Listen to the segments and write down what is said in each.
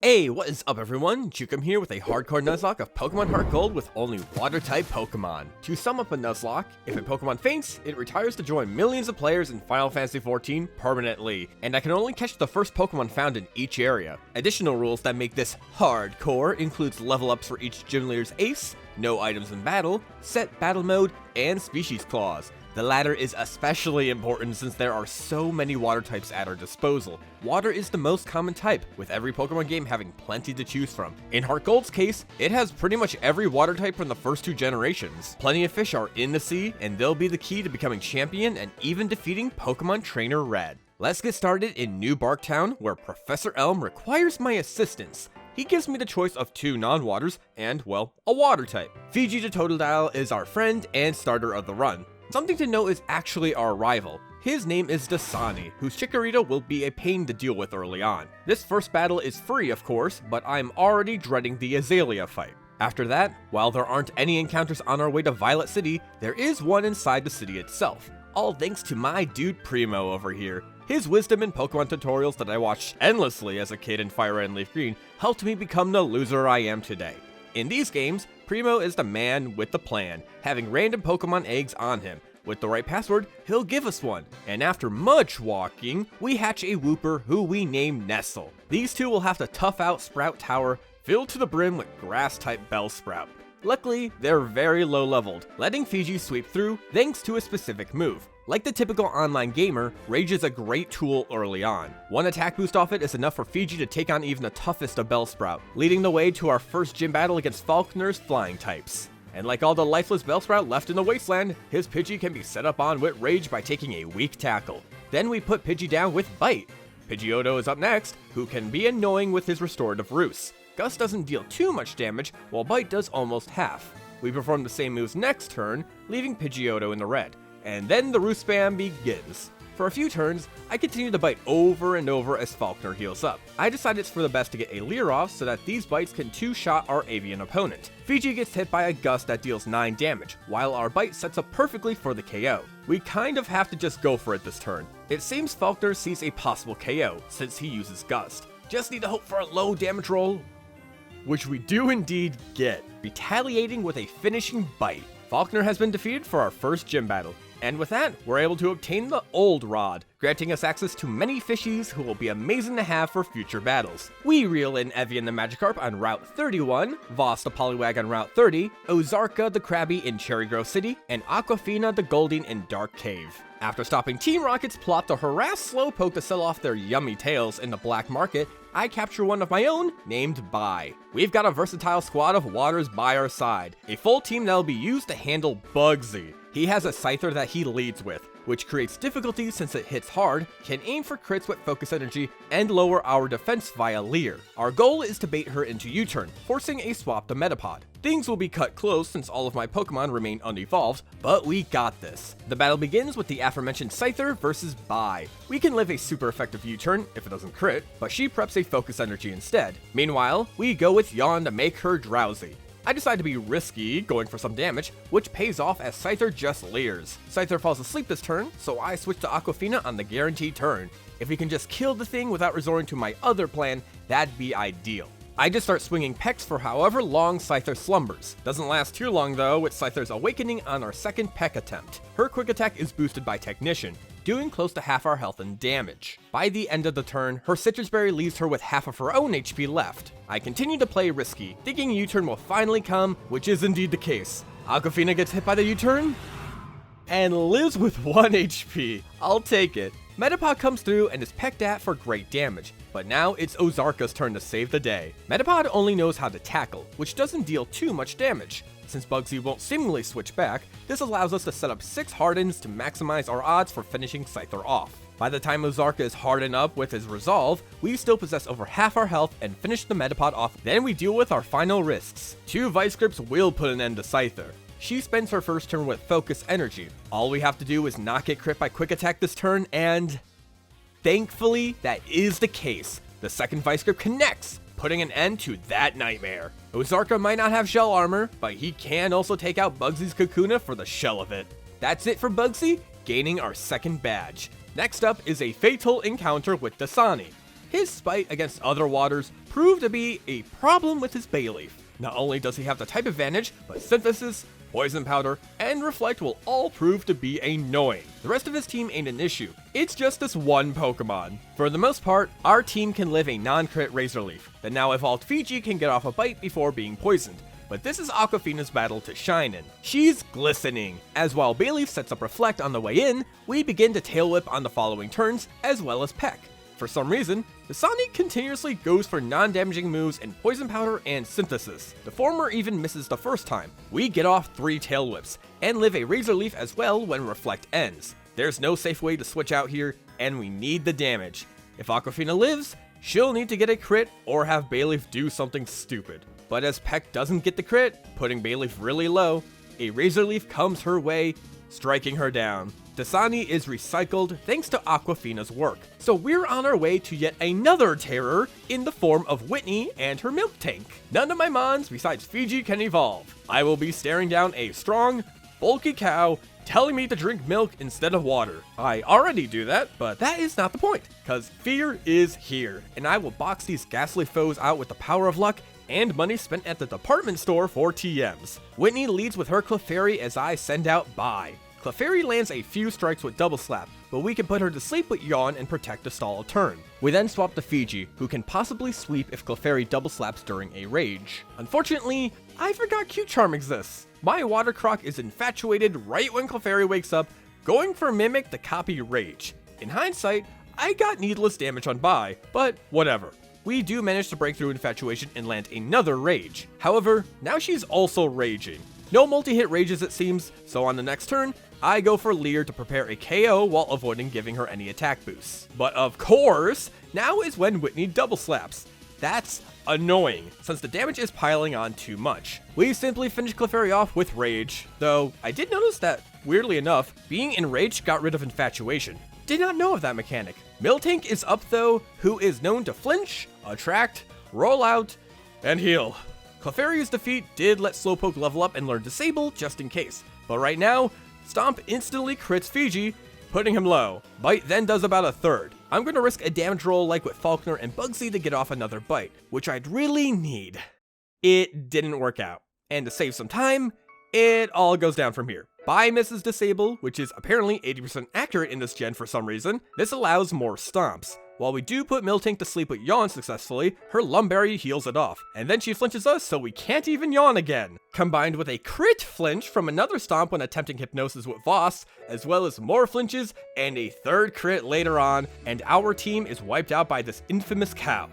Hey, what is up everyone? Jukem here with a hardcore Nuzlocke of Pokemon HeartGold with only Water-type Pokémon. To sum up a Nuzlocke, if a Pokemon faints, it retires to join millions of players in Final Fantasy XIV permanently, and I can only catch the first Pokemon found in each area. Additional rules that make this hardcore includes level ups for each gym leader's ace, no items in battle, set battle mode, and species clause. The latter is especially important since there are so many water types at our disposal. Water is the most common type, with every Pokemon game having plenty to choose from. In HeartGold's case, it has pretty much every water type from the first two generations. Plenty of fish are in the sea, and they'll be the key to becoming champion and even defeating Pokemon Trainer Red. Let's get started in New Barktown, where Professor Elm requires my assistance. He gives me the choice of two non-waters and, well, a water type. Fiji the Totodile is our friend and starter of the run. Something to note is actually our rival. His name is Dasani, whose Chikorita will be a pain to deal with early on. This first battle is free, of course, but I'm already dreading the Azalea fight. After that, while there aren't any encounters on our way to Violet City, there is one inside the city itself. All thanks to my dude Primo over here. His wisdom and Pokemon tutorials that I watched endlessly as a kid in Fire Red and Leaf Green helped me become the loser I am today. In these games, Primo is the man with the plan, having random Pokemon eggs on him. With the right password, he'll give us one, and after much walking, we hatch a Wooper who we name Nestle. These two will have to tough out Sprout Tower, filled to the brim with Grass-type Bellsprout. Luckily, they're very low leveled, letting Fiji sweep through thanks to a specific move. Like the typical online gamer, Rage is a great tool early on. One attack boost off it is enough for Fiji to take on even the toughest of Bellsprout, leading the way to our first gym battle against Falkner's flying types. And like all the lifeless Bellsprout left in the wasteland, his Pidgey can be set up on with Rage by taking a weak tackle. Then we put Pidgey down with Bite. Pidgeotto is up next, who can be annoying with his restorative roost. Gust doesn't deal too much damage, while Bite does almost half. We perform the same moves next turn, leaving Pidgeotto in the red. And then the roost spam begins. For a few turns, I continue to bite over and over as Falkner heals up. I decide it's for the best to get a Leer off so that these bites can two-shot our avian opponent. Fiji gets hit by a Gust that deals 9 damage, while our bite sets up perfectly for the KO. We kind of have to just go for it this turn. It seems Falkner sees a possible KO, since he uses Gust. Just need to hope for a low damage roll, which we do indeed get, retaliating with a finishing bite. Falkner has been defeated for our first gym battle. And with that, we're able to obtain the Old Rod, granting us access to many fishies who will be amazing to have for future battles. We reel in Evian the Magikarp on Route 31, Voss the Poliwag on Route 30, Ozarka the Krabby in Cherry Grove City, and Aquafina the Goldeen in Dark Cave. After stopping Team Rocket's plot to harass Slowpoke to sell off their yummy tails in the black market, I capture one of my own, named Bai. We've got a versatile squad of waters by our side, a full team that'll be used to handle Bugsy. He has a Scyther that he leads with, which creates difficulty since it hits hard, can aim for crits with focus energy, and lower our defense via Leer. Our goal is to bait her into U-turn, forcing a swap to Metapod. Things will be cut close since all of my Pokemon remain unevolved, but we got this. The battle begins with the aforementioned Scyther versus Bai. We can live a super effective U-turn if it doesn't crit, but she preps a focus energy instead. Meanwhile, we go with Yawn to make her drowsy. I decide to be risky, going for some damage, which pays off as Scyther just leers. Scyther falls asleep this turn, so I switch to Aquafina on the guaranteed turn. If we can just kill the thing without resorting to my other plan, that'd be ideal. I just start swinging Pecks for however long Scyther slumbers. Doesn't last too long though, with Scyther's awakening on our second Peck attempt. Her quick attack is boosted by Technician, doing close to half our health and damage. By the end of the turn, her Citrus Berry leaves her with half of her own HP left. I continue to play risky, thinking U-turn will finally come, which is indeed the case. Aquafina gets hit by the U-turn and lives with 1 HP. I'll take it. Metapod comes through and is pecked at for great damage, but now it's Ozarka's turn to save the day. Metapod only knows how to tackle, which doesn't deal too much damage. Since Bugsy won't seemingly switch back, this allows us to set up 6 Hardens to maximize our odds for finishing Scyther off. By the time Ozarka is hardened up with his resolve, we still possess over half our health and finish the Metapod off. Then we deal with our final risks. 2 Vice Grips will put an end to Scyther. She spends her first turn with Focus Energy. All we have to do is not get crit by Quick Attack this turn, and thankfully that is the case. The second Vice Grip connects, putting an end to that nightmare. Ozarka might not have shell armor, but he can also take out Bugsy's Kakuna for the shell of it. That's it for Bugsy, gaining our second badge. Next up is a fatal encounter with Dasani. His spite against other waters proved to be a problem with his Bayleaf. Not only does he have the type advantage, but Synthesis, Poison Powder, and Reflect will all prove to be annoying. The rest of his team ain't an issue, it's just this one Pokemon. For the most part, our team can live a non-crit Razor Leaf. The now evolved Fiji can get off a bite before being poisoned. But this is Aquafina's battle to shine in. She's glistening, as while Bayleaf sets up Reflect on the way in, we begin to Tail Whip on the following turns, as well as Peck. For some reason, Dasani continuously goes for non-damaging moves in Poison Powder and Synthesis. The former even misses the first time. We get off 3 Tail Whips, and live a Razor Leaf as well when Reflect ends. There's no safe way to switch out here, and we need the damage. If Aquafina lives, she'll need to get a crit or have Bayleaf do something stupid. But as Peck doesn't get the crit, putting Bayleaf really low, a Razor Leaf comes her way, striking her down. Dasani is recycled thanks to Aquafina's work, so we're on our way to yet another terror in the form of Whitney and her milk tank. None of my mons besides Fiji can evolve. I will be staring down a strong, bulky cow telling me to drink milk instead of water. I already do that, but that is not the point, cause fear is here, and I will box these ghastly foes out with the power of luck and money spent at the department store for TMs. Whitney leads with her Clefairy as I send out Bye. Clefairy lands a few strikes with Double Slap, but we can put her to sleep with Yawn and protect to stall a turn. We then swap to Fiji, who can possibly sweep if Clefairy double slaps during a rage. Unfortunately, I forgot Cute Charm exists. My Water Croc is infatuated right when Clefairy wakes up, going for Mimic to copy Rage. In hindsight, I got needless damage on Bye, but whatever. We do manage to break through Infatuation and land another Rage. However, now she's also raging. No multi-hit rages it seems, so on the next turn, I go for Leer to prepare a KO while avoiding giving her any attack boosts. But of course, now is when Whitney double slaps. That's annoying, since the damage is piling on too much. We simply finish Clefairy off with Rage, though I did notice that, weirdly enough, being enraged got rid of Infatuation. Did not know of that mechanic. Miltank is up though, who is known to flinch, attract, roll out, and heal. Clefairy's defeat did let Slowpoke level up and learn Disable just in case, but right now, Stomp instantly crits Fiji, putting him low. Bite then does about a third. I'm going to risk a damage roll like with Falkner and Bugsy to get off another bite, which I'd really need. It didn't work out, and to save some time, it all goes down from here. Bye misses Disable, which is apparently 80% accurate in this gen for some reason. This allows more stomps. While we do put Miltank to sleep with Yawn successfully, her Lumberry heals it off, and then she flinches us so we can't even yawn again. Combined with a crit flinch from another stomp when attempting Hypnosis with Voss, as well as more flinches and a third crit later on, and our team is wiped out by this infamous cow.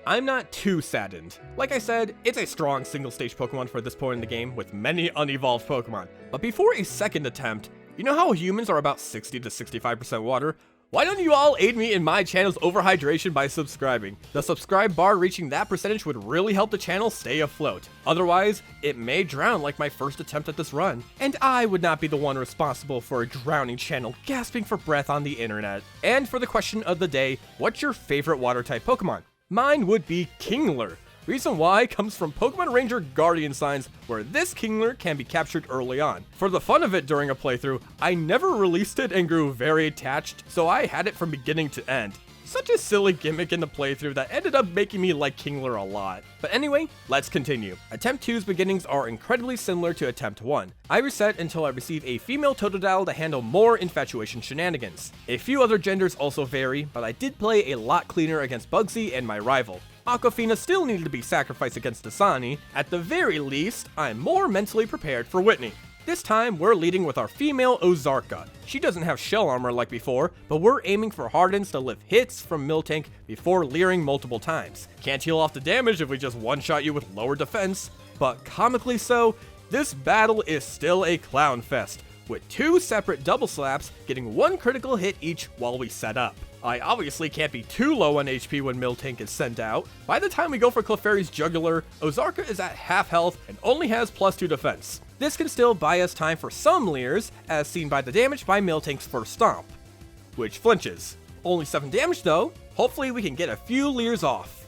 I'm not too saddened. Like I said, it's a strong single-stage Pokemon for this point in the game with many unevolved Pokemon. But before a second attempt, you know how humans are about 60 to 65% water? Why don't you all aid me in my channel's overhydration by subscribing? The subscribe bar reaching that percentage would really help the channel stay afloat. Otherwise, it may drown like my first attempt at this run. And I would not be the one responsible for a drowning channel gasping for breath on the internet. And for the question of the day, what's your favorite water-type Pokemon? Mine would be Kingler. Reason why comes from Pokemon Ranger Guardian Signs, where this Kingler can be captured early on. For the fun of it during a playthrough, I never released it and grew very attached, so I had it from beginning to end. Such a silly gimmick in the playthrough that ended up making me like Kingler a lot. But anyway, let's continue. Attempt 2's beginnings are incredibly similar to Attempt 1. I reset until I receive a female Totodile to handle more Infatuation shenanigans. A few other genders also vary, but I did play a lot cleaner against Bugsy and my rival. Aquafina still needed to be sacrificed against Dasani. At the very least, I'm more mentally prepared for Whitney. This time, we're leading with our female Ozarka. She doesn't have shell armor like before, but we're aiming for Hardens to live hits from Miltank before leering multiple times. Can't heal off the damage if we just one-shot you with lower defense, but comically so, this battle is still a clown fest, with 2 separate double slaps getting 1 critical hit each while we set up. I obviously can't be too low on HP when Miltank is sent out. By the time we go for Clefairy's Jugular, Ozarka is at half health and only has +2 defense. This can still buy us time for some leers, as seen by the damage by Miltank's first stomp, which flinches. Only 7 damage though, hopefully we can get a few leers off.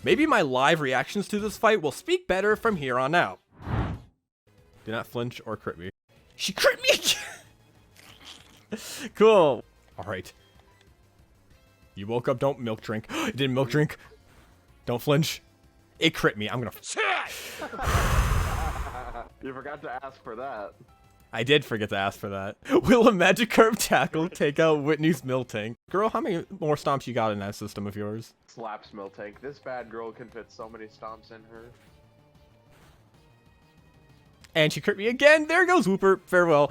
Maybe my live reactions to this fight will speak better from here on out. Do not flinch or crit me. She crit me! Cool. Alright. You woke up, don't milk drink. It didn't milk drink. Don't flinch. It crit me. I'm gonna. You forgot to ask for that. I did forget to ask for that. Will a Magikarp tackle take out Whitney's Miltank? Girl, how many more stomps you got in that system of yours? Slaps Miltank. This bad girl can fit so many stomps in her. And she crit me again. There goes Whooper. Farewell.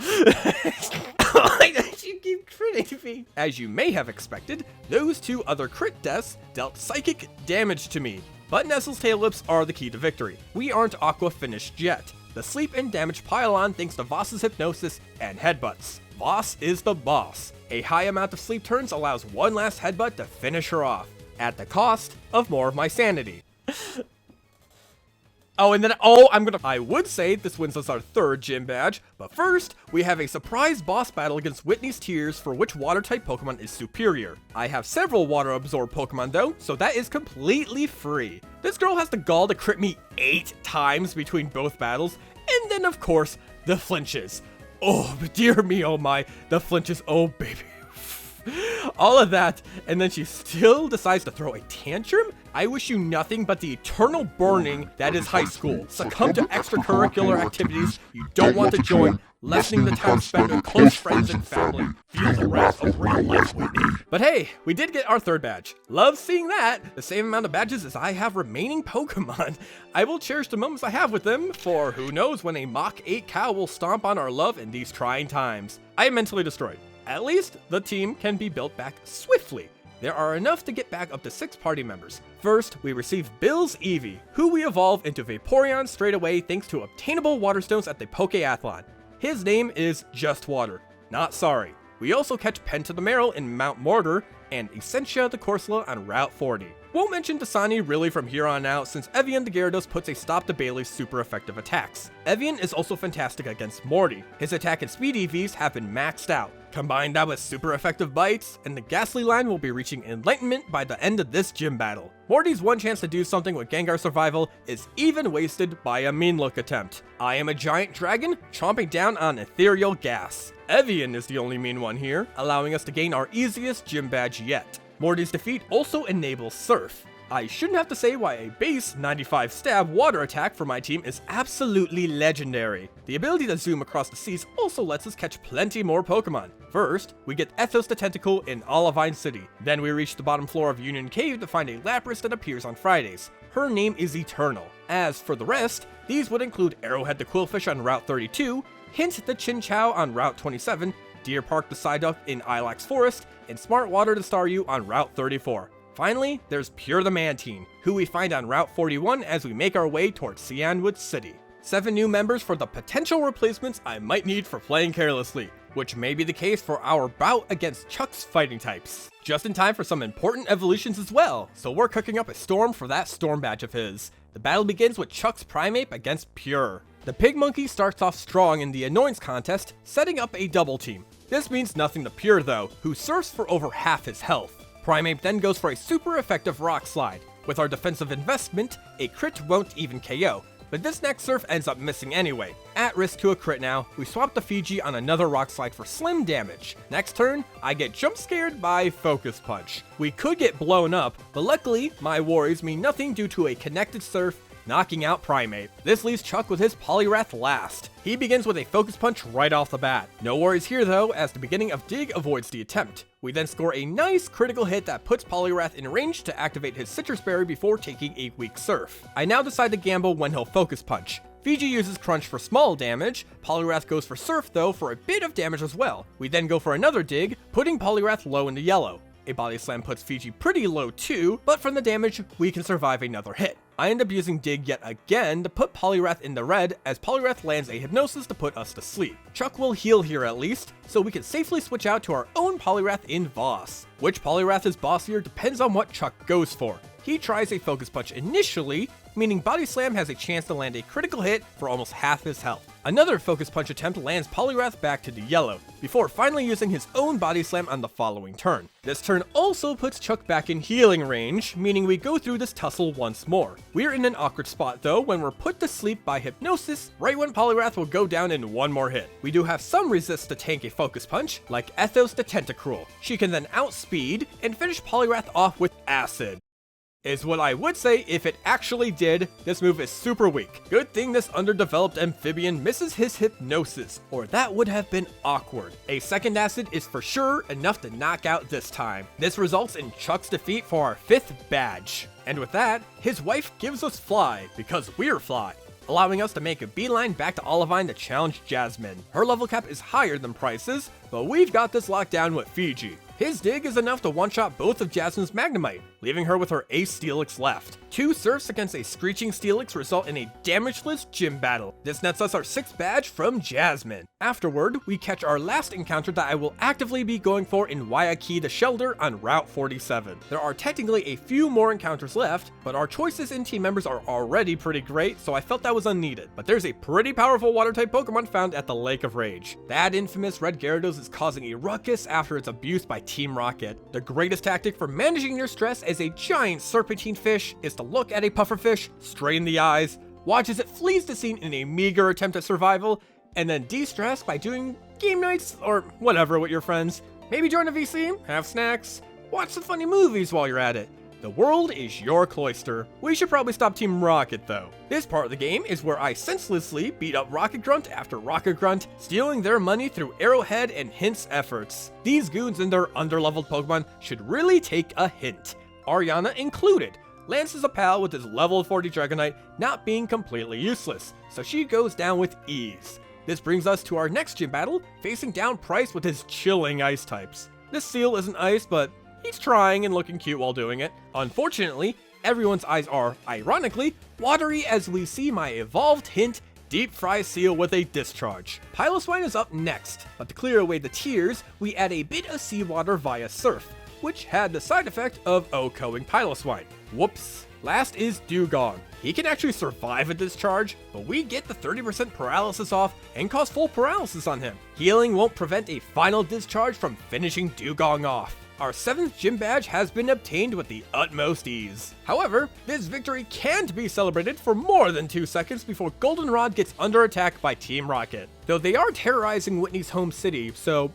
She keeps critting me. As you may have expected, those two other crit deaths dealt psychic damage to me. But Nestle's tail lips are the key to victory. We aren't Aqua finished yet. The sleep and damage pile on thanks to Voss's hypnosis and headbutts. Voss is the boss. A high amount of sleep turns allows one last headbutt to finish her off, at the cost of more of my sanity. Oh, and then, I would say this wins us our third gym badge, but first, we have a surprise boss battle against Whitney's Tears for which water-type Pokemon is superior. I have several water-absorbed Pokemon though, so that is completely free. This girl has the gall to crit me 8 times between both battles, and then of course, the flinches. Oh, dear me, oh my, the flinches, oh baby. All of that, and then she still decides to throw a tantrum? I wish you nothing but the eternal burning that is high school. Succumb to extracurricular activities you don't want to join, lessening the time spent with close friends and family. Feel the wrath of real life, Whitney. But hey, we did get our third badge. Love seeing that. The same amount of badges as I have remaining Pokemon. I will cherish the moments I have with them, for who knows when a Mach 8 cow will stomp on our love in these trying times. I am mentally destroyed. At least, the team can be built back swiftly. There are enough to get back up to 6 party members. First, we receive Bill's Eevee, who we evolve into Vaporeon straight away thanks to obtainable water stones at the Pokeathlon. His name is Just Water, not sorry. We also catch Pentameril in Mount Mortar and Essentia the Corsola on Route 40. Won't mention Dasani really from here on out since Evian the Gyarados puts a stop to Bailey's super effective attacks. Evian is also fantastic against Morty. His attack and speed EVs have been maxed out. Combine that with super effective bites, and the Ghastly line will be reaching enlightenment by the end of this gym battle. Morty's one chance to do something with Gengar survival is even wasted by a mean look attempt. I am a giant dragon chomping down on ethereal gas. Evian is the only mean one here, allowing us to gain our easiest gym badge yet. Morty's defeat also enables Surf. I shouldn't have to say why a base 95 stab water attack for my team is absolutely legendary. The ability to zoom across the seas also lets us catch plenty more Pokemon. First, we get Ethos the Tentacle in Olivine City. Then we reach the bottom floor of Union Cave to find a Lapras that appears on Fridays. Her name is Eternal. As for the rest, these would include Arrowhead the Quillfish on Route 32, Hint the Chinchou on Route 27, Deer Park the Psyduck in Ilex Forest, and Smart Water the Staryu on Route 34. Finally, there's Pure the Mantine, who we find on Route 41 as we make our way towards Cianwood City. 7 new members for the potential replacements I might need for playing carelessly, which may be the case for our bout against Chuck's fighting types. Just in time for some important evolutions as well, so we're cooking up a Storm for that Storm badge of his. The battle begins with Chuck's Primeape against Pure. The Pig Monkey starts off strong in the Annoyance contest, setting up a double team. This means nothing to Pure though, who surfs for over half his health. Primeape then goes for a super effective Rock Slide. With our defensive investment, a crit won't even KO, but this next surf ends up missing anyway. At risk to a crit now, we swap the Fiji on another Rock Slide for slim damage. Next turn, I get jump scared by Focus Punch. We could get blown up, but luckily, my worries mean nothing due to a connected surf knocking out Primeape. This leaves Chuck with his Poliwrath last. He begins with a Focus Punch right off the bat. No worries here though, as the beginning of Dig avoids the attempt. We then score a nice critical hit that puts Poliwrath in range to activate his Citrus Berry before taking a weak Surf. I now decide to gamble when he'll Focus Punch. Fiji uses Crunch for small damage, Poliwrath goes for Surf though for a bit of damage as well. We then go for another Dig, putting Poliwrath low into yellow. A Body Slam puts Fiji pretty low too, but from the damage, we can survive another hit. I end up using Dig yet again to put Poliwrath in the red, as Poliwrath lands a Hypnosis to put us to sleep. Chuck will heal here at least, so we can safely switch out to our own Poliwrath in Voss. Which Poliwrath is bossier depends on what Chuck goes for. He tries a Focus Punch initially, meaning Body Slam has a chance to land a critical hit for almost half his health. Another Focus Punch attempt lands Poliwrath back to the yellow, before finally using his own Body Slam on the following turn. This turn also puts Chuck back in healing range, meaning we go through this tussle once more. We're in an awkward spot though when we're put to sleep by Hypnosis right when Poliwrath will go down in one more hit. We do have some resist to tank a Focus Punch, like Ethos the Tentacruel. She can then outspeed and finish Poliwrath off with Acid. Is what I would say if it actually did. This move is super weak. Good thing this underdeveloped amphibian misses his Hypnosis, or that would have been awkward. A second Acid is for sure enough to knock out this time. This results in Chuck's defeat for our 5th badge. And with that, his wife gives us Fly, because we're Fly, allowing us to make a beeline back to Olivine to challenge Jasmine. Her level cap is higher than Price's, but we've got this locked down with Fiji. His dig is enough to one-shot both of Jasmine's Magnemite, leaving her with her Ace Steelix left. 2 Surfs against a Screeching Steelix result in a damageless gym battle. This nets us our 6th badge from Jasmine. Afterward, we catch our last encounter that I will actively be going for in Waikiki the Shelter on Route 47. There are technically a few more encounters left, but our choices in team members are already pretty great, so I felt that was unneeded. But there's a pretty powerful Water-type Pokemon found at the Lake of Rage. That infamous Red Gyarados is causing a ruckus after its abuse by Team Rocket. The greatest tactic for managing your stress as a giant serpentine fish is to look at a pufferfish, strain the eyes, watch as it flees the scene in a meager attempt at survival, and then de-stress by doing game nights or whatever with your friends. Maybe join a VC, have snacks, watch some funny movies while you're at it. The world is your cloister. We should probably stop Team Rocket though. This part of the game is where I senselessly beat up Rocket Grunt after Rocket Grunt, stealing their money through Arrowhead and Hint's efforts. These goons and their underleveled Pokemon should really take a hint. Ariana included. Lance is a pal with his level 40 Dragonite not being completely useless, so she goes down with ease. This brings us to our next gym battle, facing down Price with his chilling ice types. This seal isn't ice, but he's trying and looking cute while doing it. Unfortunately, everyone's eyes are, ironically, watery as we see my evolved Hint deep fry seal with a discharge. Piloswine is up next, but to clear away the tears, we add a bit of seawater via Surf, which had the side effect of OHKOing Piloswine. Whoops. Last is Dugong. He can actually survive a discharge, but we get the 30% paralysis off and cause full paralysis on him. Healing won't prevent a final discharge from finishing Dugong off. Our 7th gym badge has been obtained with the utmost ease. However, this victory can't be celebrated for more than 2 seconds before Goldenrod gets under attack by Team Rocket. Though they are terrorizing Whitney's home city, so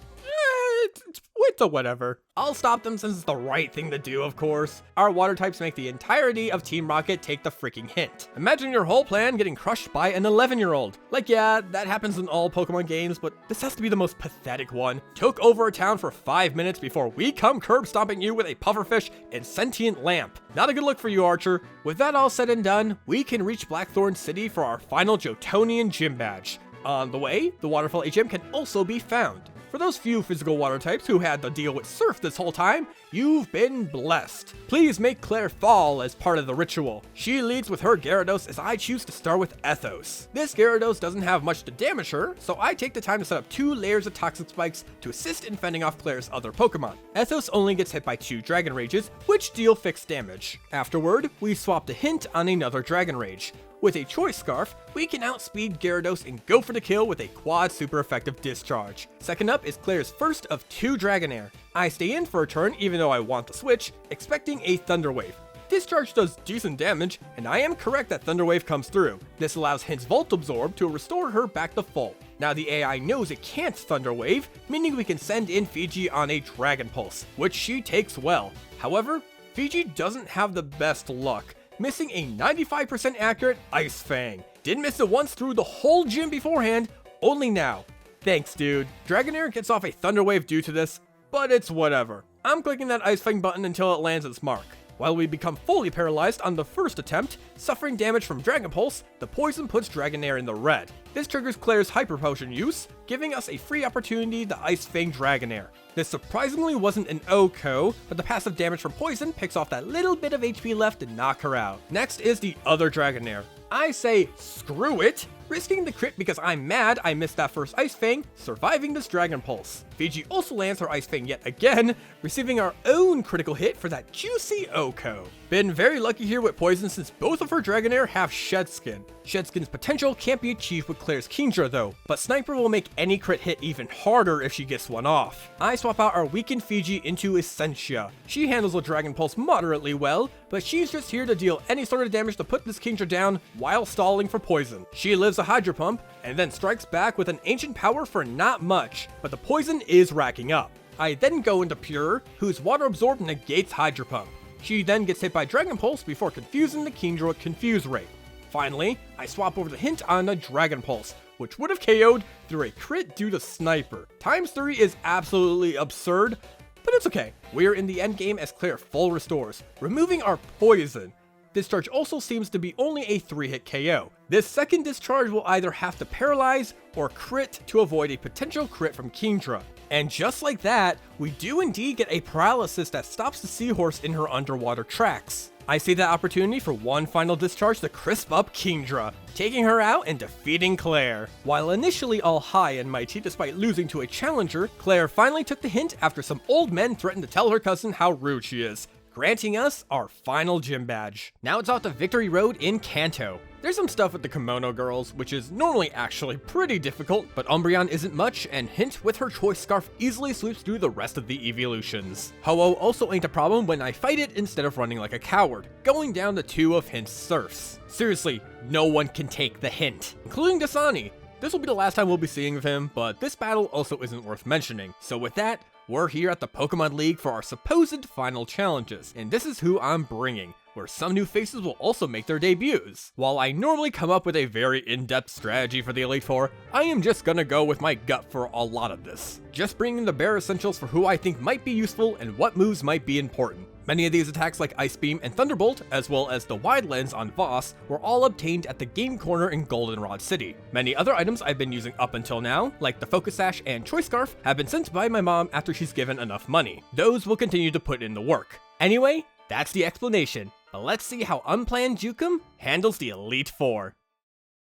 it's with the whatever. I'll stop them since it's the right thing to do, of course. Our water types make the entirety of Team Rocket take the freaking hint. Imagine your whole plan getting crushed by an 11-year-old. Like, yeah, that happens in all Pokemon games, but this has to be the most pathetic one. Took over a town for 5 minutes before we come curb stomping you with a pufferfish and sentient lamp. Not a good look for you, Archer. With that all said and done, we can reach Blackthorn City for our final Johtonian gym badge. On the way, the Waterfall HM can also be found. For those few physical water types who had to deal with Surf this whole time, you've been blessed. Please make Claire fall as part of the ritual. She leads with her Gyarados as I choose to start with Ethos. This Gyarados doesn't have much to damage her, so I take the time to set up 2 layers of Toxic Spikes to assist in fending off Claire's other Pokemon. Ethos only gets hit by 2 Dragon Rages, which deal fixed damage. Afterward, we swap the Hint on another Dragon Rage. With a Choice Scarf, we can outspeed Gyarados and go for the kill with a quad super effective discharge. Second up is Claire's first of 2 Dragonair. I stay in for a turn even though I want to switch, expecting a Thunder Wave. Discharge does decent damage, and I am correct that Thunder Wave comes through. This allows Hint's Volt Absorb to restore her back to full. Now the AI knows it can't Thunder Wave, meaning we can send in Fiji on a Dragon Pulse, which she takes well. However, Fiji doesn't have the best luck, missing a 95% accurate Ice Fang. Didn't miss it once through the whole gym beforehand, only now. Thanks, dude. Dragonair gets off a Thunder Wave due to this, but it's whatever. I'm clicking that Ice Fang button until it lands its mark. While we become fully paralyzed on the first attempt, suffering damage from Dragon Pulse, the poison puts Dragonair in the red. This triggers Claire's Hyper Potion use, giving us a free opportunity to Ice Fang Dragonair. This surprisingly wasn't an OHKO, but the passive damage from poison picks off that little bit of HP left to knock her out. Next is the other Dragonair. I say screw it, risking the crit because I'm mad I missed that first Ice Fang, surviving this Dragon Pulse. Fiji also lands her Ice Fang yet again, receiving our own critical hit for that juicy Oko. Been very lucky here with Poison since both of her Dragonair have Shed Skin. Shed Skin's potential can't be achieved with Claire's Kingdra though, but Sniper will make any crit hit even harder if she gets one off. I swap out our weakened Fiji into Essentia. She handles a Dragon Pulse moderately well, but she's just here to deal any sort of damage to put this Kingdra down while stalling for poison. She lives a Hydro Pump, and then strikes back with an Ancient Power for not much, but the poison is racking up. I then go into Pure, whose Water Absorb negates Hydro Pump. She then gets hit by Dragon Pulse before confusing the Kingdra with Confuse Ray. Finally, I swap over the hint on a Dragon Pulse, which would have KO'd through a crit due to Sniper. Times 3 is absolutely absurd, but it's okay. We're in the endgame as Claire full restores, removing our poison. Discharge also seems to be only a 3-hit KO. This second discharge will either have to paralyze or crit to avoid a potential crit from Kingdra. And just like that, we do indeed get a paralysis that stops the Seahorse in her underwater tracks. I see that opportunity for one final discharge to crisp up Kingdra, taking her out and defeating Claire. While initially all high and mighty despite losing to a challenger, Claire finally took the hint after some old men threatened to tell her cousin how rude she is, granting us our final gym badge. Now it's off to Victory Road in Kanto. There's some stuff with the Kimono girls, which is normally actually pretty difficult, but Umbreon isn't much, and Hint with her Choice Scarf easily sweeps through the rest of the evolutions. Ho-Oh also ain't a problem when I fight it instead of running like a coward, going down to 2 of Hint's Surfs. Seriously, no one can take the Hint, including Dasani. This will be the last time we'll be seeing of him, but this battle also isn't worth mentioning. So with that, we're here at the Pokemon League for our supposed final challenges, and this is who I'm bringing, where some new faces will also make their debuts. While I normally come up with a very in-depth strategy for the Elite Four, I am just gonna go with my gut for a lot of this. Just bringing the bare essentials for who I think might be useful and what moves might be important. Many of these attacks like Ice Beam and Thunderbolt, as well as the Wide Lens on Voss, were all obtained at the Game Corner in Goldenrod City. Many other items I've been using up until now, like the Focus Sash and Choice Scarf, have been sent by my mom after she's given enough money. Those will continue to put in the work. Anyway, that's the explanation. But let's see how Unplanned Jukem handles the Elite Four.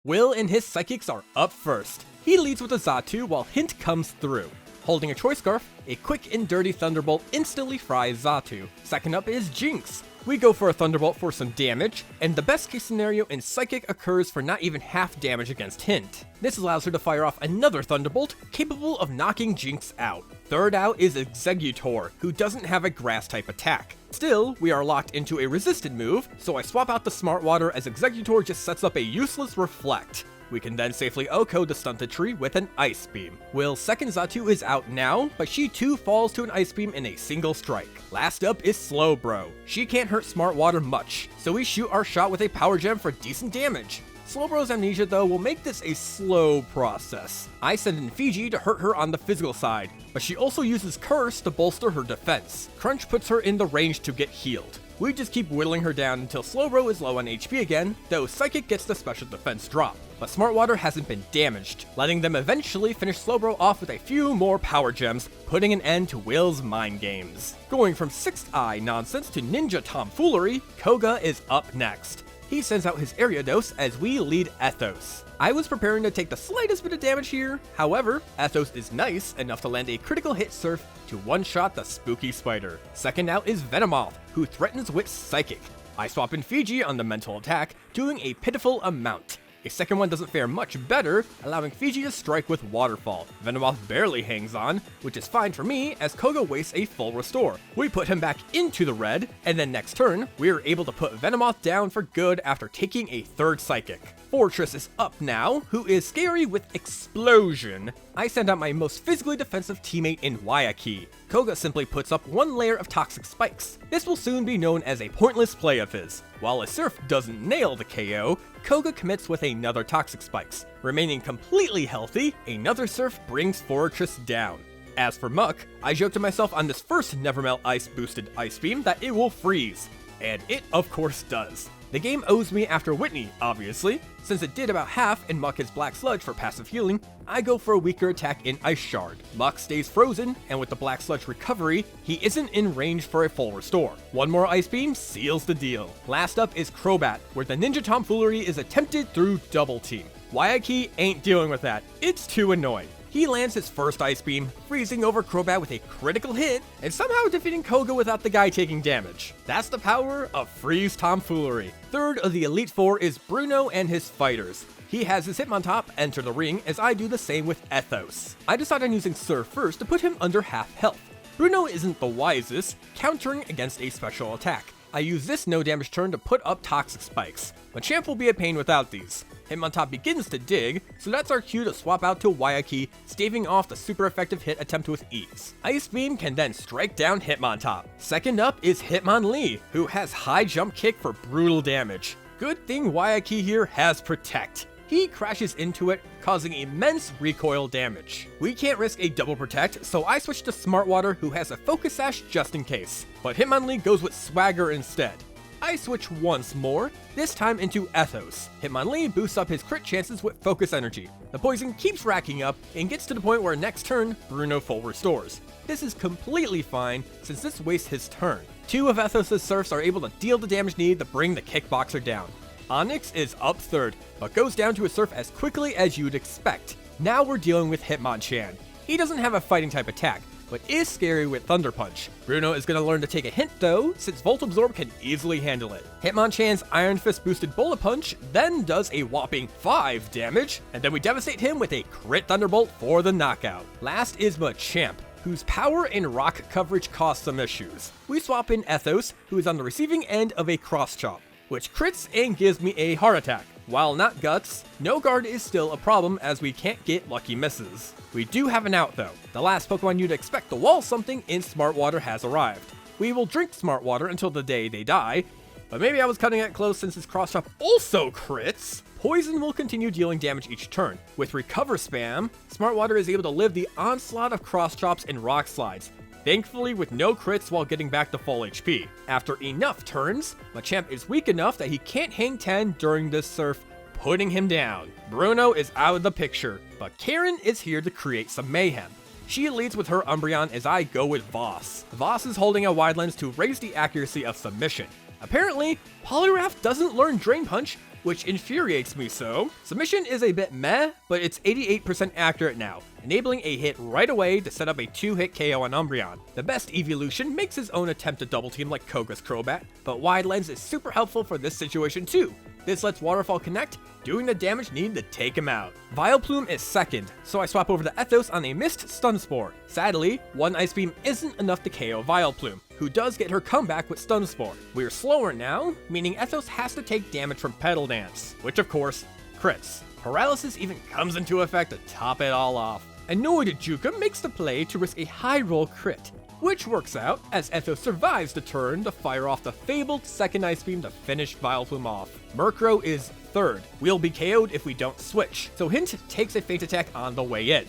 Will and his Psychics are up first. He leads with a Xatu while Hint comes through. Holding a Choice Scarf, a quick and dirty Thunderbolt instantly fries Xatu. Second up is Jinx. We go for a Thunderbolt for some damage, and the best case scenario in Psychic occurs for not even half damage against Hint. This allows her to fire off another Thunderbolt, capable of knocking Jinx out. Third out is Exeggutor, who doesn't have a Grass-type attack. Still, we are locked into a resisted move, so I swap out the Smart Water as Exeggutor just sets up a useless Reflect. We can then safely Oko the stunted tree with an Ice Beam. Will's second Xatu is out now, but she too falls to an Ice Beam in a single strike. Last up is Slowbro. She can't hurt Smart Water much, so we shoot our shot with a Power Gem for decent damage. Slowbro's Amnesia though will make this a slow process. I send in Fiji to hurt her on the physical side, but she also uses Curse to bolster her defense. Crunch puts her in the range to get healed. We just keep whittling her down until Slowbro is low on HP again, though Psychic gets the special defense drop. But Smart Water hasn't been damaged, letting them eventually finish Slowbro off with a few more Power Gems, putting an end to Will's mind games. Going from 6th Eye nonsense to ninja tomfoolery, Koga is up next. He sends out his Ariados as we lead Ethos. I was preparing to take the slightest bit of damage here, however, Ethos is nice enough to land a critical hit Surf to one-shot the spooky spider. Second out is Venomoth, who threatens with Psychic. I swap in Fiji on the mental attack, doing a pitiful amount. A second one doesn't fare much better, allowing Fiji to strike with Waterfall. Venomoth barely hangs on, which is fine for me as Koga wastes a full restore. We put him back into the red, and then next turn, we are able to put Venomoth down for good after taking a third Psychic. Fortress is up now, who is scary with Explosion. I send out my most physically defensive teammate in Waiaki. Koga simply puts up one layer of Toxic Spikes. This will soon be known as a pointless play of his. While a Surf doesn't nail the KO, Koga commits with another Toxic Spikes. Remaining completely healthy, another Surf brings Fortress down. As for Muck, I joked to myself on this first Nevermelt Ice boosted Ice Beam that it will freeze. And it of course does. The game owes me after Whitney, obviously. Since it did about half and Muck has Black Sludge for passive healing, I go for a weaker attack in Ice Shard. Muck stays frozen, and with the Black Sludge recovery, he isn't in range for a full restore. One more Ice Beam seals the deal. Last up is Crobat, where the Ninja Tomfoolery is attempted through Double Team. Waiaki ain't dealing with that. It's too annoying. He lands his first Ice Beam, freezing over Crobat with a critical hit, and somehow defeating Koga without the guy taking damage. That's the power of Freeze tomfoolery. Third of the Elite Four is Bruno and his fighters. He has his Hitmontop enter the ring, as I do the same with Ethos. I decide on using Surf first to put him under half health. Bruno isn't the wisest, countering against a special attack. I use this no damage turn to put up Toxic Spikes. Machamp will be a pain without these. Hitmontop begins to dig, so that's our cue to swap out to Waiaki, staving off the super effective hit attempt with ease. Ice Beam can then strike down Hitmontop. Second up is Hitmonlee, who has high jump kick for brutal damage. Good thing Waiaki here has Protect. He crashes into it, causing immense recoil damage. We can't risk a double protect, so I switch to Smartwater, who has a Focus Sash just in case. But Hitmonlee goes with Swagger instead. I switch once more, this time into Ethos. Hitmonlee boosts up his crit chances with Focus Energy. The poison keeps racking up and gets to the point where next turn, Bruno full restores. This is completely fine, since this wastes his turn. Two of Ethos' Surfs are able to deal the damage needed to bring the Kickboxer down. Onyx is up third, but goes down to a Surf as quickly as you'd expect. Now we're dealing with Hitmonchan. He doesn't have a fighting type attack, but is scary with Thunder Punch. Bruno is going to learn to take a hint though, since Volt Absorb can easily handle it. Hitmonchan's Iron Fist boosted Bullet Punch then does a whopping 5 damage, and then we devastate him with a crit Thunderbolt for the knockout. Last is Machamp, whose power and rock coverage cause some issues. We swap in Ethos, who is on the receiving end of a Cross Chop, which crits and gives me a heart attack. While not Guts, no guard is still a problem as we can't get lucky misses. We do have an out though. The last Pokemon you'd expect to wall something in Smartwater has arrived. We will drink Smartwater until the day they die, but maybe I was cutting it close since his Cross Chop also crits. Poison will continue dealing damage each turn. With Recover spam, Smartwater is able to live the onslaught of Cross Chops and Rock Slides, thankfully with no crits while getting back to full HP. After enough turns, Machamp is weak enough that he can't hang 10 during this Surf, putting him down. Bruno is out of the picture, but Karen is here to create some mayhem. She leads with her Umbreon as I go with Voss. Voss is holding a wide lens to raise the accuracy of Submission. Apparently, Poliwrath doesn't learn Drain Punch, which infuriates me so. Submission is a bit meh, but it's 88% accurate now, enabling a hit right away to set up a 2-hit KO on Umbreon. The best evolution makes his own attempt to double team like Koga's Crobat, but Wide Lens is super helpful for this situation too. This lets Waterfall connect, doing the damage needed to take him out. Vileplume is second, so I swap over to Ethos on a missed Stun Spore. Sadly, one Ice Beam isn't enough to KO Vileplume, who does get her comeback with Stun Spore. We're slower now, meaning Ethos has to take damage from Petal Dance, which of course, crits. Paralysis even comes into effect to top it all off. Annoyed Jukem makes the play to risk a high roll crit, which works out as Ethos survives the turn to fire off the fabled second Ice Beam to finish Vileplume off. Murkrow is third. We'll be KO'd if we don't switch, so Hint takes a Faint Attack on the way in.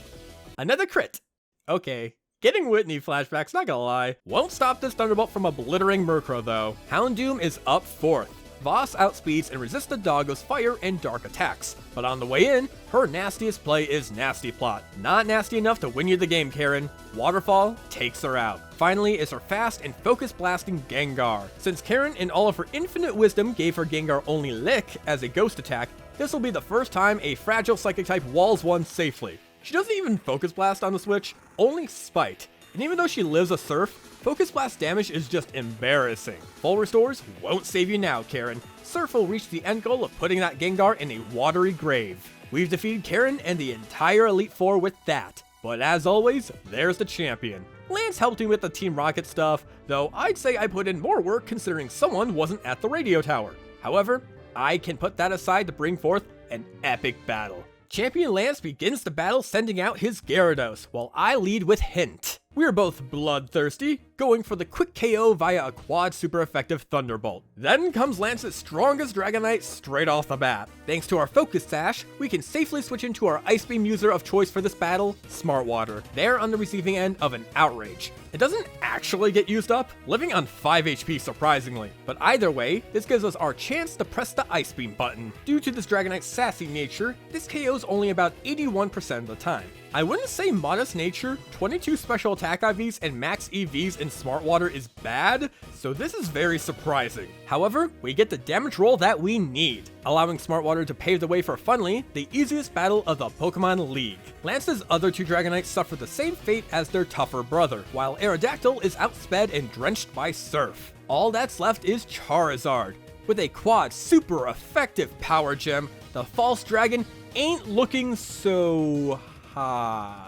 Another crit. Okay. Getting Whitney flashbacks, not gonna lie. Won't stop this Thunderbolt from obliterating Murkrow though. Houndoom is up fourth. Voss outspeeds and resists the Doggo's fire and dark attacks, but on the way in, her nastiest play is Nasty Plot. Not nasty enough to win you the game, Karen. Waterfall takes her out. Finally is her fast and focus blasting Gengar. Since Karen in all of her infinite wisdom gave her Gengar only Lick as a ghost attack, this will be the first time a fragile psychic type walls one safely. She doesn't even Focus Blast on the switch, only Spite. And even though she lives a Surf, Focus Blast damage is just embarrassing. Full restores won't save you now, Karen. Surf will reach the end goal of putting that Gengar in a watery grave. We've defeated Karen and the entire Elite Four with that. But as always, there's the champion. Lance helped me with the Team Rocket stuff, though I'd say I put in more work considering someone wasn't at the radio tower. However, I can put that aside to bring forth an epic battle. Champion Lance begins the battle sending out his Gyarados, while I lead with Hint. We're both bloodthirsty, going for the quick KO via a quad super effective Thunderbolt. Then comes Lance's strongest Dragonite straight off the bat. Thanks to our Focus Sash, we can safely switch into our Ice Beam user of choice for this battle, Smartwater. They're on the receiving end of an Outrage. It doesn't actually get used up, living on 5 HP surprisingly. But either way, this gives us our chance to press the Ice Beam button. Due to this Dragonite's sassy nature, this KO's only about 81% of the time. I wouldn't say modest nature, 22 special attack IVs and max EVs in against Smart Water is bad, so this is very surprising. However, we get the damage roll that we need, allowing Smart Water to pave the way for Funly, the easiest battle of the Pokemon League. Lance's other two Dragonites suffer the same fate as their tougher brother, while Aerodactyl is outsped and drenched by Surf. All that's left is Charizard. With a quad super effective power gem, the False Dragon ain't looking so hot.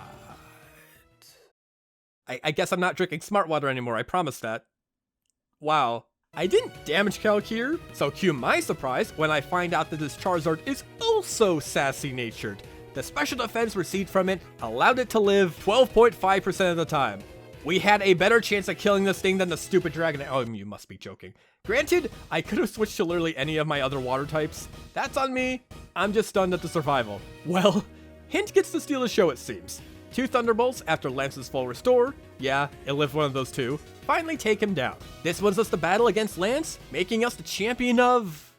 I guess I'm not drinking Smart Water anymore, I promise that. Wow. I didn't damage calc here, so cue my surprise when I find out that this Charizard is also sassy-natured. The special defense received from it allowed it to live 12.5% of the time. We had a better chance at killing this thing than the stupid Dragon. Oh, you must be joking. Granted, I could have switched to literally any of my other water types. That's on me. I'm just stunned at the survival. Well, Hint gets to steal the show, it seems. 2 Thunderbolts after Lance's full restore, yeah, it lived one of those two, finally take him down. This wins us the battle against Lance, making us the champion of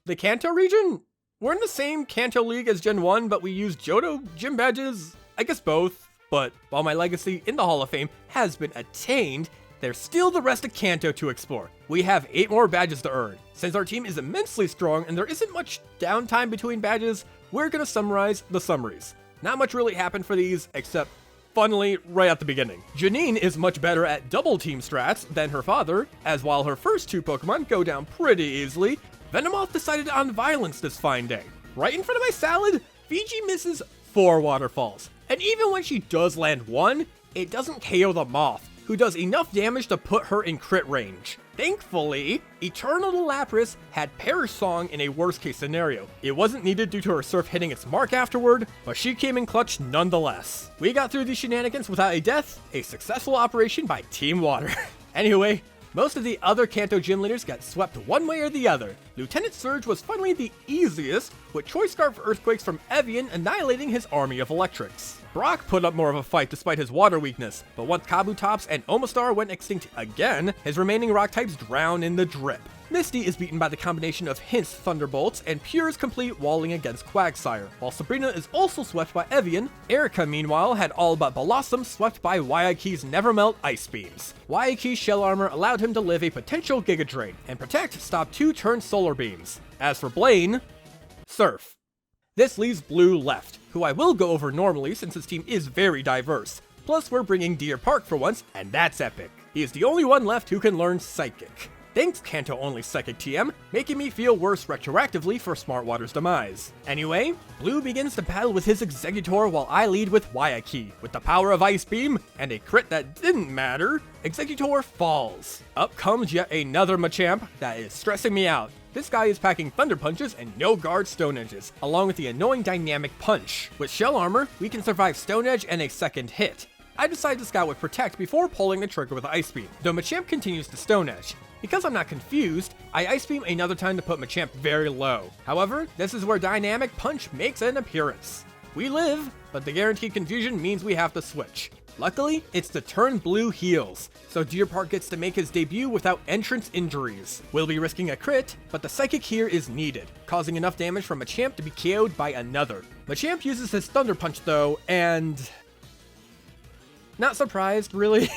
the Kanto region? We're in the same Kanto League as Gen 1, but we use Johto gym badges? I guess both, but while my legacy in the Hall of Fame has been attained, there's still the rest of Kanto to explore. We have 8 more badges to earn. Since our team is immensely strong and there isn't much downtime between badges, we're gonna summarize the summaries. Not much really happened for these, except funnily right at the beginning. Janine is much better at double team strats than her father, as while her first 2 Pokemon go down pretty easily, Venomoth decided on violence this fine day. Right in front of my salad, Fiji misses 4 waterfalls. And even when she does land 1, it doesn't KO the Moth, who does enough damage to put her in crit range. Thankfully, Eternal Lapras had Perish Song in a worst case scenario. It wasn't needed due to her Surf hitting its mark afterward, but she came in clutch nonetheless. We got through these shenanigans without a death, a successful operation by Team Water. Anyway, most of the other Kanto gym leaders got swept one way or the other. Lieutenant Surge was finally the easiest, with Choice Scarf Earthquakes from Evian annihilating his army of electrics. Brock put up more of a fight despite his water weakness, but once Kabutops and Omastar went extinct again, his remaining rock types drown in the drip. Misty is beaten by the combination of Hint's Thunderbolts and Pure's complete walling against Quagsire, while Sabrina is also swept by Evian. Erica, meanwhile, had all but Blossom swept by Waiaki's Nevermelt Ice Beams. Waiaki's shell armor allowed him to live a potential Giga Drain, and Protect stopped 2 turn Solar Beams. As for Blaine, Surf. This leaves Blue left, who I will go over normally since his team is very diverse. Plus, we're bringing Deer Park for once, and that's epic. He is the only one left who can learn Psychic. Thanks Kanto only Psychic TM, making me feel worse retroactively for Smart Water's demise. Anyway, Blue begins to battle with his Exeggutor while I lead with Waiaki. With the power of Ice Beam, and a crit that didn't matter, Exeggutor falls. Up comes yet another Machamp that is stressing me out. This guy is packing Thunder Punches and no guard Stone Edges, along with the annoying Dynamic Punch. With Shell Armor, we can survive Stone Edge and a second hit. I decide to scout with Protect before pulling the trigger with Ice Beam, though Machamp continues to Stone Edge. Because I'm not confused, I Ice Beam another time to put Machamp very low. However, this is where Dynamic Punch makes an appearance. We live, but the guaranteed confusion means we have to switch. Luckily, it's the turn Blue heals, so Deer Park gets to make his debut without entrance injuries. We'll be risking a crit, but the Psychic here is needed, causing enough damage from Machamp to be KO'd by another. Machamp uses his Thunder Punch though, and not surprised, really.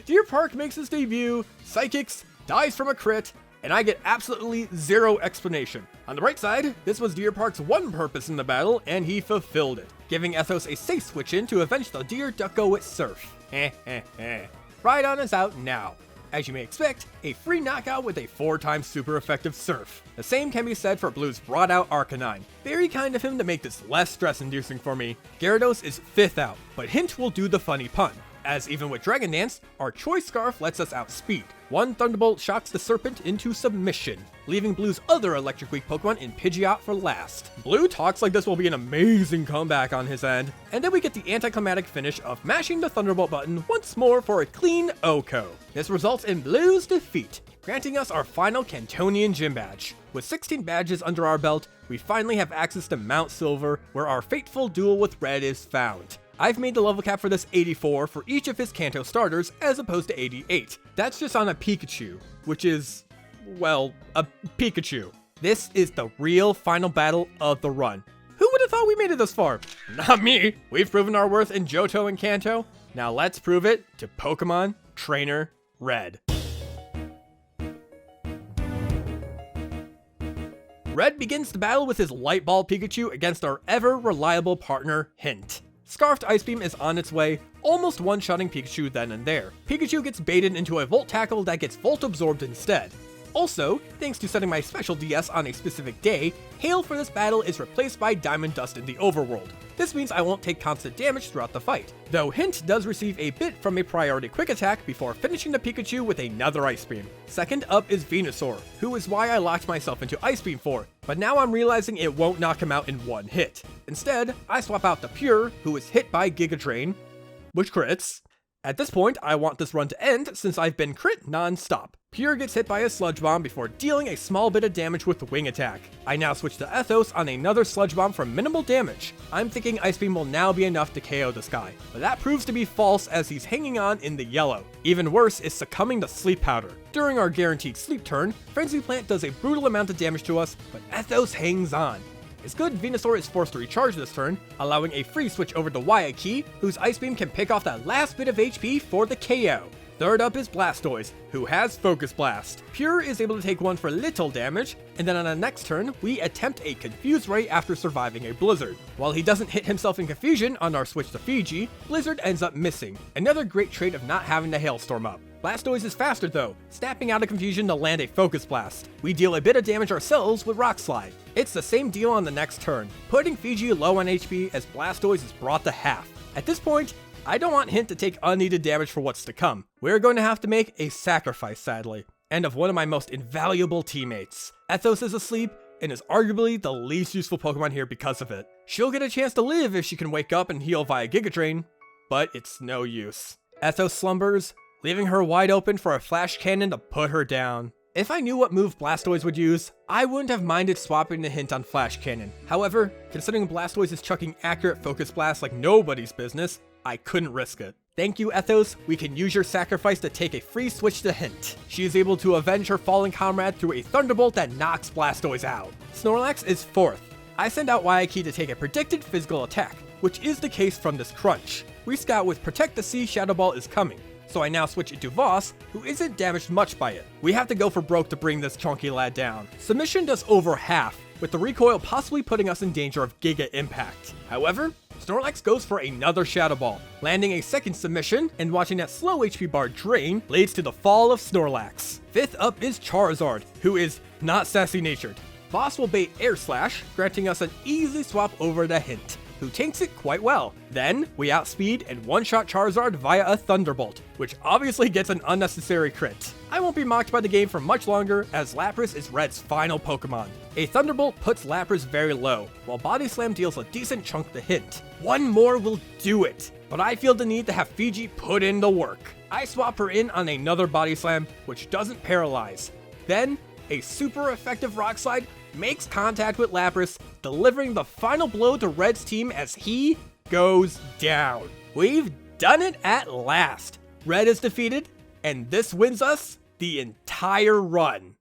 Deer Park makes his debut, Psychics, dies from a crit, and I get absolutely zero explanation. On the right side, this was Deer Park's one purpose in the battle, and he fulfilled it, giving Ethos a safe switch in to avenge the Deer Ducko with Surf. Rhydon is out now. As you may expect, a free knockout with a 4x super effective Surf. The same can be said for Blue's brought out Arcanine. Very kind of him to make this less stress inducing for me. Gyarados is 5th out, but Hint will do the funny pun, as even with Dragon Dance, our Choice Scarf lets us outspeed. One Thunderbolt shocks the Serpent into submission, leaving Blue's other Electric Weak Pokemon in Pidgeot for last. Blue talks like this will be an amazing comeback on his end, and then we get the anticlimactic finish of mashing the Thunderbolt button once more for a clean OHKO. This results in Blue's defeat, granting us our final Kantonian Gym Badge. With 16 badges under our belt, we finally have access to Mount Silver, where our fateful duel with Red is found. I've made the level cap for this 84 for each of his Kanto starters, as opposed to 88. That's just on a Pikachu, which is, well, a Pikachu. This is the real final battle of the run. Who would have thought we made it this far? Not me! We've proven our worth in Johto and Kanto. Now let's prove it to Pokemon Trainer Red. Red begins the battle with his Light Ball Pikachu against our ever-reliable partner, Hint. Scarfed Ice Beam is on its way, almost one-shotting Pikachu then and there. Pikachu gets baited into a Volt Tackle that gets Volt Absorbed instead. Also, thanks to setting my special DS on a specific day, Hail for this battle is replaced by Diamond Dust in the overworld. This means I won't take constant damage throughout the fight, though Hint does receive a bit from a priority quick attack before finishing the Pikachu with another Ice Beam. Second up is Venusaur, who is why I locked myself into Ice Beam for, but now I'm realizing it won't knock him out in one hit. Instead, I swap out the Pure, who is hit by Giga Drain, which crits. At this point, I want this run to end since I've been crit non-stop. Pure gets hit by a Sludge Bomb before dealing a small bit of damage with the Wing Attack. I now switch to Ethos on another Sludge Bomb for minimal damage. I'm thinking Ice Beam will now be enough to KO this guy, but that proves to be false as he's hanging on in the yellow. Even worse is succumbing to Sleep Powder. During our guaranteed sleep turn, Frenzy Plant does a brutal amount of damage to us, but Ethos hangs on. It's good Venusaur is forced to recharge this turn, allowing a free switch over to Waikiki, whose Ice Beam can pick off that last bit of HP for the KO. Third up is Blastoise, who has Focus Blast. Pure is able to take one for little damage, and then on the next turn, we attempt a Confuse Ray after surviving a Blizzard. While he doesn't hit himself in confusion on our switch to Fiji, Blizzard ends up missing, another great trait of not having to Hailstorm up. Blastoise is faster though, snapping out of confusion to land a Focus Blast. We deal a bit of damage ourselves with Rock Slide. It's the same deal on the next turn, putting Fiji low on HP as Blastoise is brought to half. At this point, I don't want Hint to take unneeded damage for what's to come. We're going to have to make a sacrifice, sadly, and of one of my most invaluable teammates. Ethos is asleep, and is arguably the least useful Pokemon here because of it. She'll get a chance to live if she can wake up and heal via Giga Drain, but it's no use. Ethos slumbers, leaving her wide open for a Flash Cannon to put her down. If I knew what move Blastoise would use, I wouldn't have minded swapping the Hint on Flash Cannon. However, considering Blastoise is chucking accurate Focus Blast like nobody's business, I couldn't risk it. Thank you, Ethos. We can use your sacrifice to take a free switch to Hint. She is able to avenge her fallen comrade through a Thunderbolt that knocks Blastoise out. Snorlax is fourth. I send out Waikiki to take a predicted physical attack, which is the case from this crunch. We scout with Protect the Sea Shadow Ball is coming, so I now switch into Voss, who isn't damaged much by it. We have to go for broke to bring this chunky lad down. Submission does over half, with the recoil possibly putting us in danger of Giga Impact. However, Snorlax goes for another Shadow Ball, landing a second submission, and watching that slow HP bar drain leads to the fall of Snorlax. Fifth up is Charizard, who is not sassy-natured. Voss will bait Air Slash, granting us an easy swap over to Hint, who tanks it quite well. Then, we outspeed and one-shot Charizard via a Thunderbolt, which obviously gets an unnecessary crit. I won't be mocked by the game for much longer, as Lapras is Red's final Pokemon. A Thunderbolt puts Lapras very low, while Body Slam deals a decent chunk to Hint. One more will do it, but I feel the need to have Fiji put in the work. I swap her in on another Body Slam, which doesn't paralyze. Then, a super effective Rock Slide makes contact with Lapras, delivering the final blow to Red's team as he goes down. We've done it at last. Red is defeated, and this wins us the entire run.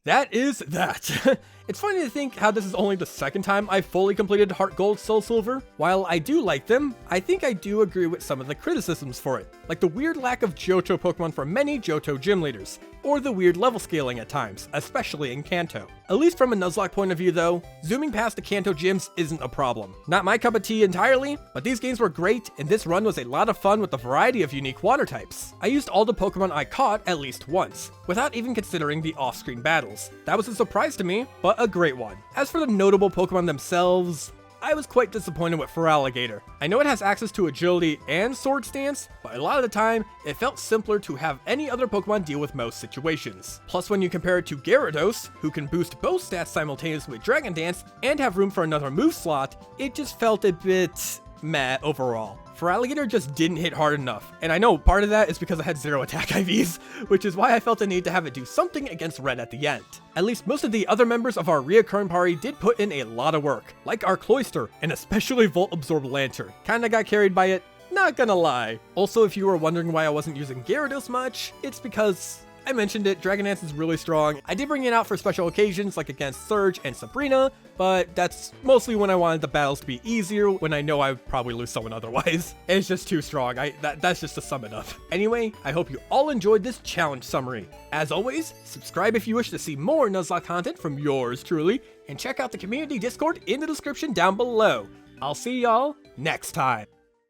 That is that. It's funny to think how this is only the second time I've fully completed HeartGold Soul Silver. While I do like them, I think I do agree with some of the criticisms for it, like the weird lack of Johto Pokemon for many Johto gym leaders, or the weird level scaling at times, especially in Kanto. At least from a Nuzlocke point of view though, zooming past the Kanto gyms isn't a problem. Not my cup of tea entirely, but these games were great, and this run was a lot of fun with a variety of unique water types. I used all the Pokemon I caught at least once, without even considering the off-screen battles. That was a surprise to me, but a great one. As for the notable Pokemon themselves, I was quite disappointed with Feraligatr. I know it has access to agility and sword stance, but a lot of the time, it felt simpler to have any other Pokemon deal with most situations. Plus, when you compare it to Gyarados, who can boost both stats simultaneously with Dragon Dance and have room for another move slot, it just felt a bit meh overall. Feraligatr just didn't hit hard enough, and I know part of that is because I had 0 attack IVs, which is why I felt the need to have it do something against Red at the end. At least most of the other members of our reoccurring party did put in a lot of work, like our Cloyster, and especially Volt Absorb Lantern. Kinda got carried by it, not gonna lie. Also, if you were wondering why I wasn't using Gyarados much, it's because I mentioned it, Dragon Dance is really strong. I did bring it out for special occasions like against Surge and Sabrina, but that's mostly when I wanted the battles to be easier, when I know I would probably lose someone otherwise. It's just too strong, that's just to sum it up. Anyway, I hope you all enjoyed this challenge summary. As always, subscribe if you wish to see more Nuzlocke content from yours truly, and check out the community Discord in the description down below. I'll see y'all next time.